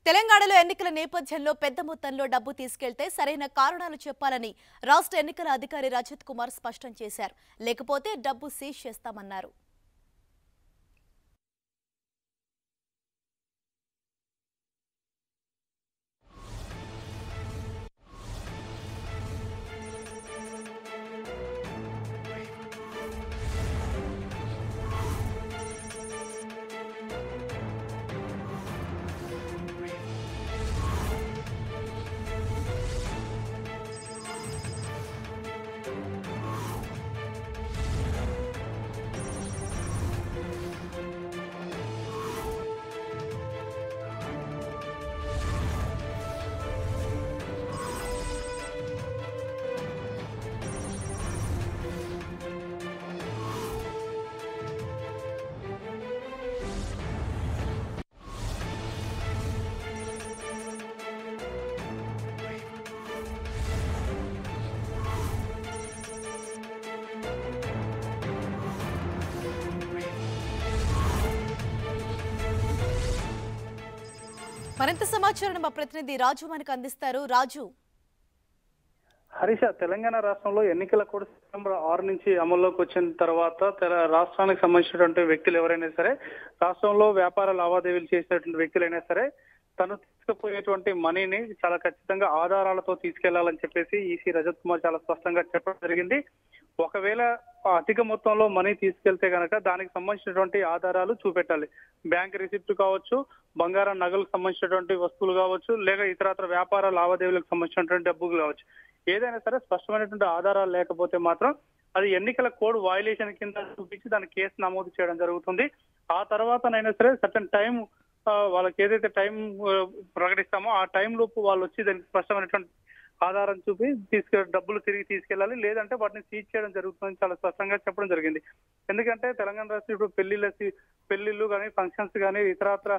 తెలంగాణలో ఎన్నికల నేపథ్యంలో పెద్ద మొత్తంలో డబ్బు తీసుకెళ్తే సరైన కారణాలు చెప్పాలని రాష్ట్ర ఎన్నికల అధికారి రజత్ కుమార్ స్పష్టం చేశారు. లేకపోతే డబ్బు సీజ్ చేస్తామన్నారు. మరింత సమాచారం మా ప్రతినిధి రాజు మనకు అందిస్తారు. రాజు, హరీష, తెలంగాణ రాష్ట్రంలో ఎన్నికల కోడ్ సెప్టెంబర్ 6 నుంచి అమల్లోకి వచ్చిన తర్వాత రాష్ట్రానికి సంబంధించినటువంటి వ్యక్తులు ఎవరైనా సరే, రాష్ట్రంలో వ్యాపార లావాదేవీలు చేసినటువంటి వ్యక్తులైనా సరే, తను తీసుకుపోయేటువంటి మనీని చాలా ఖచ్చితంగా ఆధారాలతో తీసుకెళ్లాలని చెప్పేసి ఈసీ రజత్ కుమార్ చాలా స్పష్టంగా చెప్పడం జరిగింది. ఒకవేళ అధిక మొత్తంలో మనీ తీసుకెళ్తే గనక దానికి సంబంధించినటువంటి ఆధారాలు చూపెట్టాలి. బ్యాంక్ రిసిప్ట్ కావచ్చు, బంగారం నగలకు సంబంధించినటువంటి వస్తువులు కావచ్చు, లేక ఇతరత్ర వ్యాపార లావాదేవీలకు సంబంధించినటువంటి డబ్బులు కావచ్చు, ఏదైనా సరే స్పష్టమైనటువంటి ఆధారాలు లేకపోతే మాత్రం అది ఎన్నికల కోడ్ వయలేషన్ కింద చూపించి దాని కేసు నమోదు చేయడం జరుగుతుంది. ఆ తర్వాతనైనా సరే సర్టన్ టైం, వాళ్ళకి ఏదైతే టైం ప్రకటిస్తామో ఆ టైం లోపు వాళ్ళు వచ్చి దానికి స్పష్టమైనటువంటి ఆధారం చూపి డబ్బులు తిరిగి తీసుకెళ్లాలి, లేదంటే వాటిని సీజ్ చేయడం జరుగుతుందని చాలా స్పష్టంగా చెప్పడం జరిగింది. ఎందుకంటే తెలంగాణ రాష్ట్రం ఇప్పుడు పెళ్లిళ్ళు కానీ, ఫంక్షన్స్ కానీ, ఇతరత్ర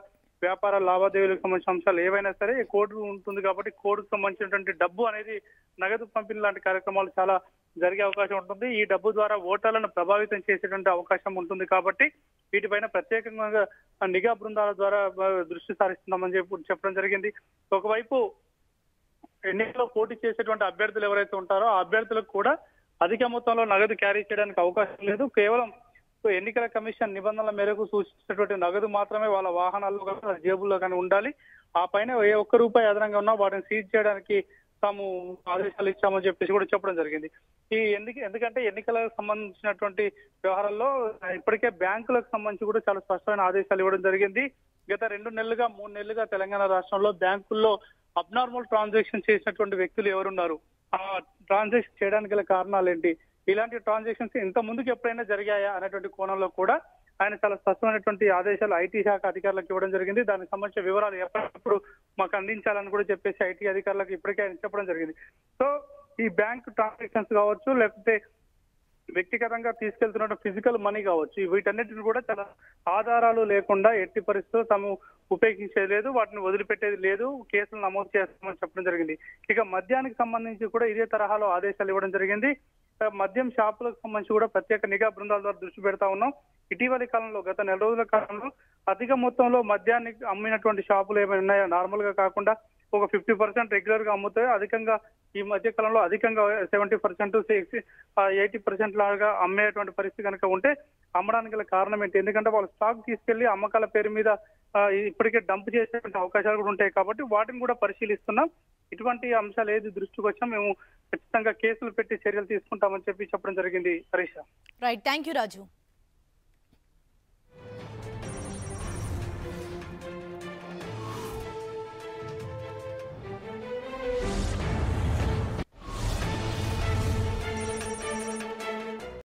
వ్యాపార లావాదేవీలకు సంబంధించిన అంశాలు ఏవైనా సరే కోడ్ ఉంటుంది కాబట్టి కోడ్కు సంబంధించినటువంటి డబ్బు అనేది నగదు పంపిణీ లాంటి కార్యక్రమాలు చాలా జరిగే అవకాశం ఉంటుంది. ఈ డబ్బు ద్వారా ఓటర్లను ప్రభావితం చేసేటువంటి అవకాశం ఉంటుంది కాబట్టి వీటిపైన ప్రత్యేకంగా నిఘా బృందాల ద్వారా దృష్టి సారిస్తున్నామని చెప్పడం జరిగింది. ఒకవైపు ఎన్నికల్లో పోటీ చేసేటువంటి అభ్యర్థులు ఎవరైతే ఉంటారో ఆ అభ్యర్థులకు కూడా అధిక మొత్తంలో నగదు క్యారీ చేయడానికి అవకాశం లేదు. కేవలం ఎన్నికల కమిషన్ నిబంధనల మేరకు సూచించినటువంటి నగదు మాత్రమే వాళ్ళ వాహనాల్లో కానీ జేబుల్లో కానీ ఉండాలి. ఆ పైన ఏ ఒక్క రూపాయి అదనంగా ఉన్నా వాటిని సీజ్ చేయడానికి తాము ఆదేశాలు ఇచ్చామని చెప్పేసి కూడా చెప్పడం జరిగింది. ఎందుకంటే ఎన్నికలకు సంబంధించినటువంటి వ్యవహారాల్లో ఇప్పటికే బ్యాంకులకు సంబంధించి కూడా చాలా స్పష్టమైన ఆదేశాలు ఇవ్వడం జరిగింది. గత 2 నెలలుగా 3 నెలలుగా తెలంగాణ రాష్ట్రంలో బ్యాంకుల్లో అబ్నార్మల్ ట్రాన్సాక్షన్ చేసినటువంటి వ్యక్తులు ఎవరున్నారు, ఆ ట్రాన్సాక్షన్ చేయడానికి గల కారణాలు ఏంటి, ఇలాంటి ట్రాన్సాక్షన్స్ ఇంత ముందుకు ఎప్పుడైనా జరిగాయా అనేటువంటి కోణంలో కూడా ఆయన చాలా స్పష్టమైనటువంటి ఆదేశాలు ఐటీ శాఖ అధికారులకు ఇవ్వడం జరిగింది. దానికి సంబంధించిన వివరాలు ఎప్పటికప్పుడు మాకు అందించాలని కూడా చెప్పేసి ఐటీ అధికారులకు ఇప్పటికే ఆయన చెప్పడం జరిగింది. సో ఈ బ్యాంక్ ట్రాన్సాక్షన్స్ కావచ్చు, లేకపోతే వ్యక్తిగతంగా తీసుకెళ్తున్న ఫిజికల్ మనీ కావచ్చు, వీటన్నిటిని కూడా చాలా ఆధారాలు లేకుండా ఎట్టి పరిస్థితుల్లో తాము ఉపయోగించేది లేదు, వాటిని వదిలిపెట్టేది లేదు, కేసులు నమోదు చేస్తామని చెప్పడం జరిగింది. ఇక మద్యానికి సంబంధించి కూడా ఇదే తరహాలో ఆదేశాలు ఇవ్వడం జరిగింది. మద్యం షాపులకు సంబంధించి కూడా ప్రత్యేక నిఘా బృందాల ద్వారా దృష్టి పెడతా ఉన్నాం. ఇటీవలి కాలంలో గత 4 రోజుల కాలంలో అధిక మొత్తంలో మద్యాన్ని అమ్మినటువంటి షాపులు ఏమైనా ఉన్నాయో, నార్మల్ గా కాకుండా ఒక 50% రెగ్యులర్ గా అమ్ముతాయి. అధికంగా ఈ మధ్య కాలంలో అధికంగా 70%, 80% లాగా అమ్మేటువంటి పరిస్థితి కనుక ఉంటే అమ్మడానికి గల కారణం ఏంటి? ఎందుకంటే వాళ్ళు స్టాక్ తీసుకెళ్లి అమ్మకాల పేరు మీద ఇప్పటికే డంప్ చేసేటువంటి అవకాశాలు కూడా ఉంటాయి కాబట్టి వాటిని కూడా పరిశీలిస్తున్నాం. ఇటువంటి అంశాలు ఏది దృష్టికి వచ్చా మేము ఖచ్చితంగా కేసులు పెట్టి చర్యలు తీసుకుంటామని చెప్పడం జరిగింది. Harisha. Right, thank you Raju.